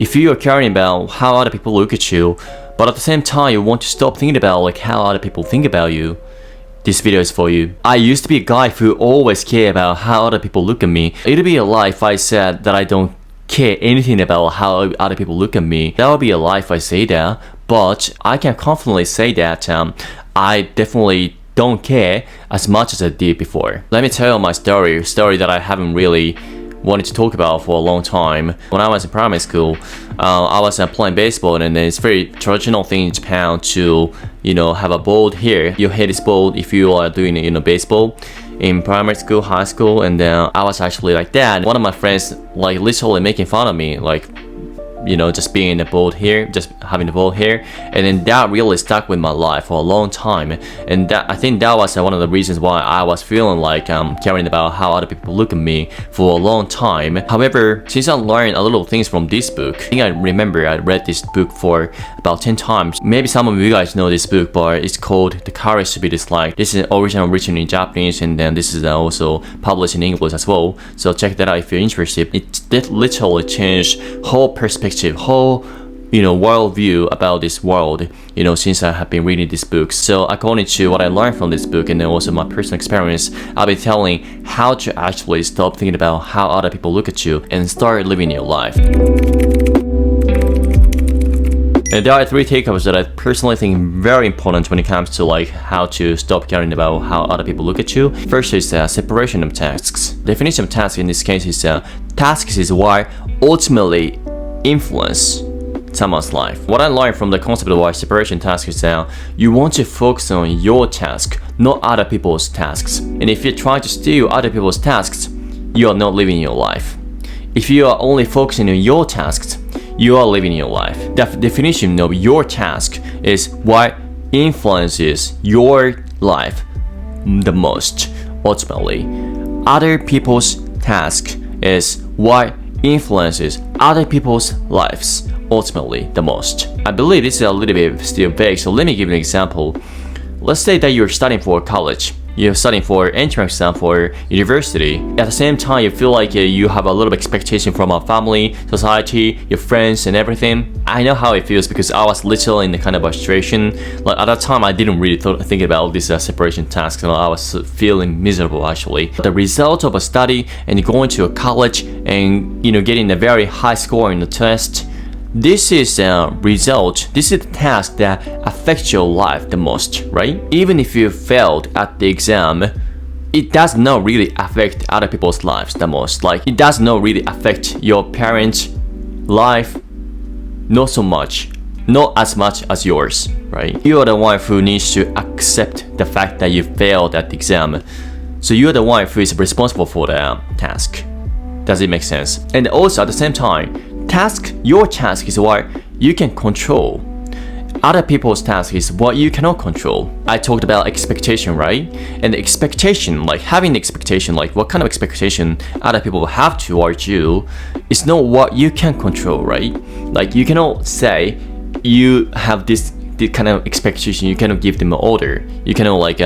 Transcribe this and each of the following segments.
If you are caring about how other people look at you, but at the same time you want to stop thinking about like how other people think about you, this video is for you. I used to be a guy who always cared about how other people look at me. It'd be a lie if I said that I don't care anything about how other people look at me. That would be a lie if I say that, but I can confidently say that I definitely don't care as much as I did before. Let me tell you my story that I haven't really wanted to talk about for a long time. When I was in primary school, I was playing baseball, and it's very traditional thing in Japan to, have a ball here. You hit this ball if you are doing, baseball in primary school, high school, and then I was actually like that. One of my friends like literally making fun of me, like, just being in the ball here, just having the ball here, and then that really stuck with my life for a long time. And I think that was one of the reasons why I was feeling like caring about how other people look at me for a long time. However, since I learned a little things from this book, I think I remember I read this book for about 10 times. Maybe some of you guys know this book, but it's called The Courage to be Disliked. This is originally written in Japanese, and then this is also published in English as well. So check that out if you're interested. It did literally change whole perspective, whole worldview about this world, since I have been reading this book. So according to what I learned from this book and then also my personal experience, I'll be telling how to actually stop thinking about how other people look at you and start living your life. And there are 3 takeaways that I personally think very important when it comes to like how to stop caring about how other people look at you. First is separation of tasks. Definition of task in this case is tasks is what ultimately influence someone's life. What I learned from the concept of separation task is that you want to focus on your task, not other people's tasks. And if you try to steal other people's tasks, you are not living your life. If you are only focusing on your tasks, you are living your life. The definition of your task is what influences your life the most, ultimately. Other people's task is what influences other people's lives ultimately the most. I believe this is a little bit still vague, so let me give you an example. Let's say that you're studying for college. You're studying for entrance exam for university. At the same time, you feel like you have a little expectation from our family, society, your friends, and everything. I know how it feels because I was literally in the kind of a situation. Like at that time, I didn't really think about this separation task, and I was feeling miserable actually. The result of a study and going to a college and getting a very high score in the test. This is a result, this is the task that affects your life the most, right? Even if you failed at the exam, it does not really affect other people's lives the most. Like, it does not really affect your parents' life, not so much, not as much as yours, right? You are the one who needs to accept the fact that you failed at the exam. So you are the one who is responsible for the task. Does it make sense? And also at the same time, your task is what you can control. Other people's task is what you cannot control. I talked about expectation, right? And the expectation, like having the expectation, like what kind of expectation other people have towards you is not what you can control, right? Like you cannot say you have this kind of expectation, you cannot give them an order. You cannot like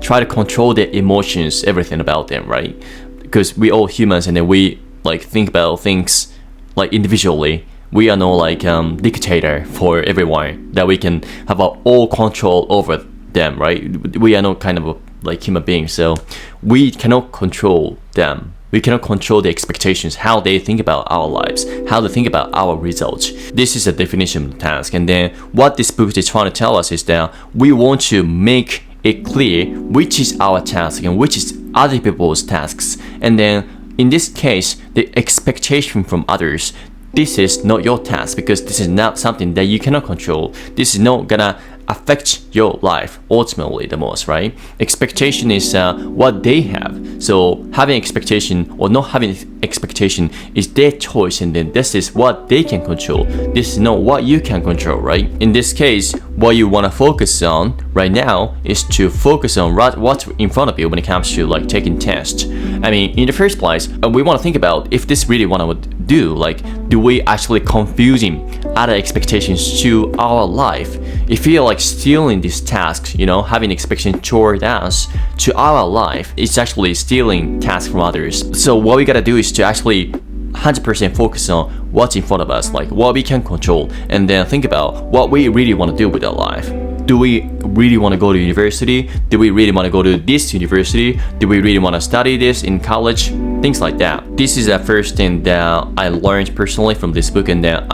try to control their emotions, everything about them, right? Because we all humans and then we like think about things like individually. We are not like dictator for everyone that we can have all control over them, right? We are not kind of like human beings, so we cannot control them. We cannot control the expectations, how they think about our lives, how they think about our results. This is the definition of the task. And then what this book is trying to tell us is that we want to make it clear which is our task and which is other people's tasks. And then in this case, the expectation from others, this is not your task because this is not something that you cannot control. This is not gonna affect your life ultimately the most, right? Expectation is what they have. So having expectation or not having expectation is their choice, and then this is what they can control. This is not what you can control, right? In this case, what you want to focus on right now is to focus on what's in front of you when it comes to like taking tests. I mean, in the first place, we want to think about if this really what I would do. Like, do we actually confusing other expectations to our life? If you're like stealing these tasks, having expectation toward us to our life, it's actually stealing tasks from others. So what we gotta do is to actually 100% focus on what's in front of us, like what we can control, and then think about what we really want to do with our life. Do we really want to go to university? Do we really want to go to this university? Do we really want to study this in college? Things like that. This is the first thing that I learned personally from this book, and then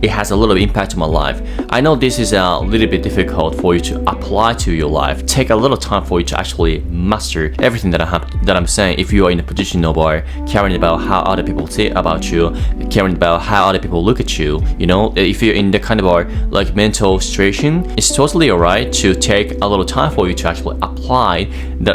it has a little impact on my life. I know this is a little bit difficult for you to apply to your life. Take a little time for you to actually master everything that I'm saying. If you are in a position of caring about how other people say about you, caring about how other people look at you, you know, if you're in the kind of like mental situation, it's totally alright to take a little time for you to actually apply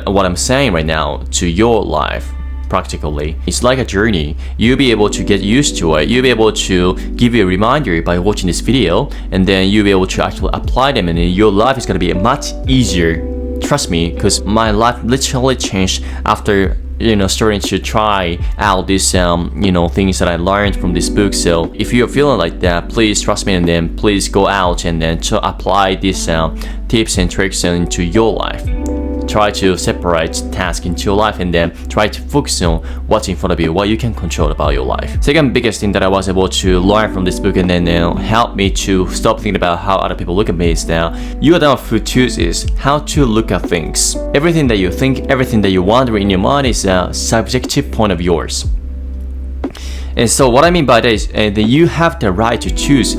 what I'm saying right now to your life. Practically, it's like a journey. You'll be able to get used to it. You'll be able to give you a reminder by watching this video, and then you'll be able to actually apply them, and then your life is going to be much easier. Trust me, because my life literally changed after starting to try out these things that I learned from this book. So if you're feeling like that, please trust me, and then please go out and then to apply these tips and tricks into your life. Try to separate tasks into your life, and then try to focus on what's in front of you, what you can control about your life. Second biggest thing that I was able to learn from this book and then help me to stop thinking about how other people look at me is that you are the one who chooses how to look at things. Everything that you think, everything that you wonder in your mind is a subjective point of yours. And so what I mean by that is that you have the right to choose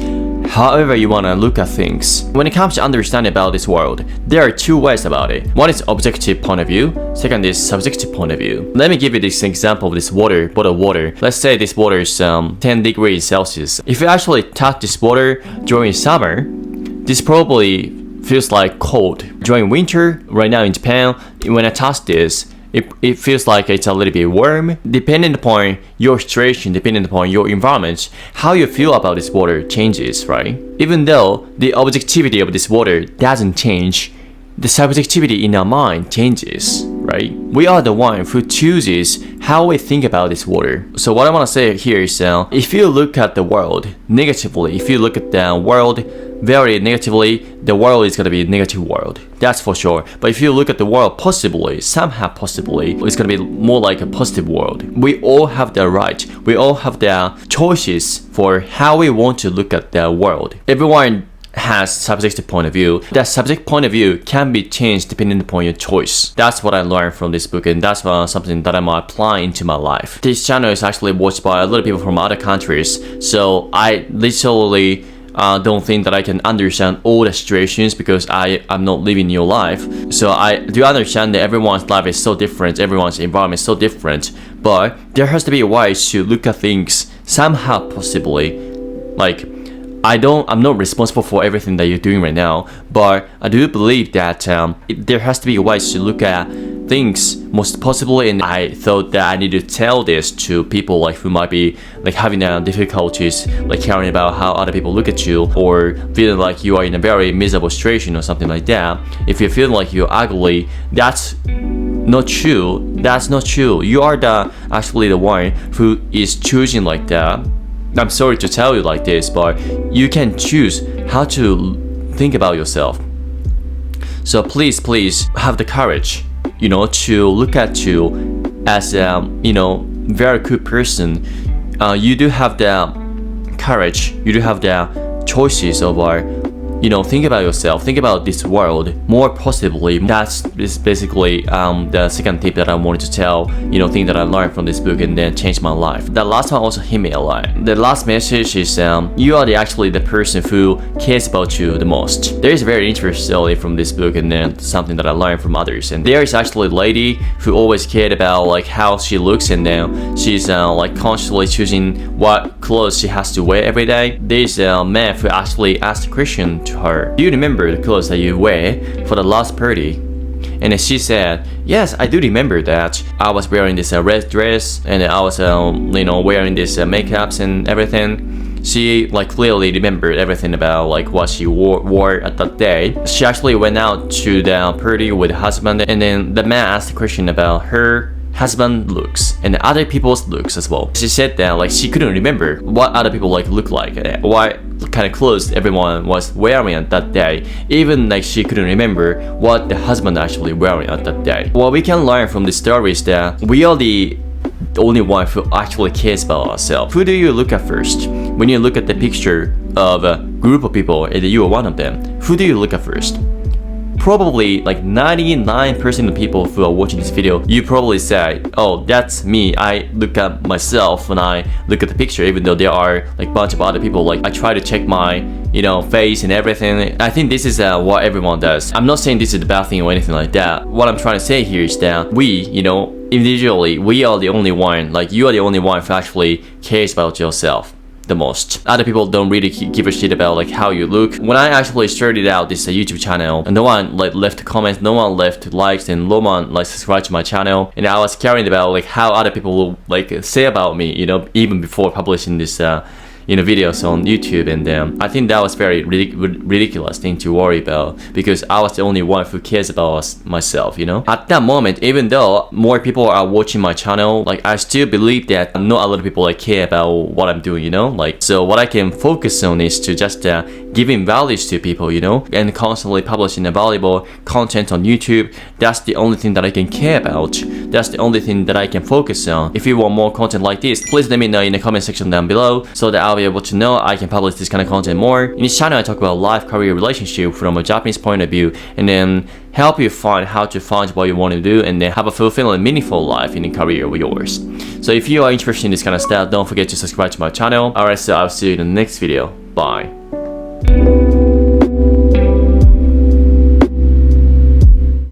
however you want to look at things. When it comes to understanding about this world, there are two ways about it. One is objective point of view, second is subjective point of view. Let me give you this example of this bottle of water. Let's say this water is 10 degrees Celsius. If you actually touch this water during summer, this probably feels like cold. During winter, right now in Japan, when I touch this, it feels like it's a little bit warm. Depending upon your situation, depending upon your environment, how you feel about this water changes, right? Even though the objectivity of this water doesn't change, the subjectivity in our mind changes, right? We are the one who chooses how we think about this water. So what I want to say here is if you look at the world negatively, if you look at the world very negatively, the world is going to be a negative world. That's for sure. But if you look at the world positively, somehow positively, it's going to be more like a positive world. We all have the right. We all have the choices for how we want to look at the world. Everyone has subjective point of view. That subjective point of view can be changed depending upon your choice. That's what I learned from this book, and that's something that I'm applying to my life. This channel is actually watched by a lot of people from other countries, so I literally don't think that I can understand all the situations because I'm not living your life. So I do understand that everyone's life is so different, everyone's environment is so different, but there has to be a way to look at things somehow possibly. Like, I'm not responsible for everything that you're doing right now, but I do believe that there has to be a way to look at things most possibly, and I thought that I need to tell this to people like who might be like having difficulties, like caring about how other people look at you, or feeling like you are in a very miserable situation or something like that. If you're feeling like you're ugly, that's not true. That's not true. You are actually the one who is choosing like that. I'm sorry to tell you like this, but you can choose how to think about yourself. So please have the courage, to look at you as a, very good person. You do have the courage, you do have the choices of think about yourself, think about this world more positively. That's basically the second tip that I wanted to tell, thing that I learned from this book and then changed my life. The last one also hit me a lot. The last message is you are actually the person who cares about you the most. There is very interesting story from this book and then something that I learned from others. And there is actually a lady who always cared about like how she looks, and then she's like constantly choosing what clothes she has to wear every day. There's a man who actually asked a question to her, "Do you remember the clothes that you wear for the last party?" And then she said, "Yes, I do remember that. I was wearing this red dress, and I was wearing this makeups and everything." She like clearly remembered everything about like what she wore at that day. She actually went out to the party with her husband, and then the man asked a question about her husband looks and other people's looks as well. She said that like she couldn't remember what other people like look like, what kind of clothes everyone was wearing on that day. Even like she couldn't remember what the husband actually wearing on that day. What we can learn from this story is that we are the the only one who actually cares about ourselves. Who do you look at first? When you look at the picture of a group of people and you are one of them, who do you look at first? Probably like 99% of people who are watching this video, you probably say, oh, that's me. I look at myself when I look at the picture, even though there are like a bunch of other people. Like I try to check my, face and everything. I think this is what everyone does. I'm not saying this is a bad thing or anything like that. What I'm trying to say here is that we, individually, we are the only one, like you are the only one who actually cares about yourself the most. Other people don't really give a shit about like how you look. When I actually started out this YouTube channel, and no one like left comments, no one left likes, and no one like subscribed to my channel, and I was caring about like how other people will like say about me, even before publishing this videos on YouTube, and I think that was very ridiculous thing to worry about, because I was the only one who cares about myself, At that moment, even though more people are watching my channel, like I still believe that not a lot of people like care about what I'm doing, so what I can focus on is to just giving values to people, and constantly publishing valuable content on YouTube. That's the only thing that I can care about. That's the only thing that I can focus on. If you want more content like this, please let me know in the comment section down below, so that I'll be able to know I can publish this kind of content more. In this channel, I talk about life, career, relationship from a Japanese point of view, and then help you find how to find what you want to do, and then have a fulfilling, meaningful life in a career of yours. So if you are interested in this kind of stuff, don't forget to subscribe to my channel. Alright, so I'll see you in the next video. Bye.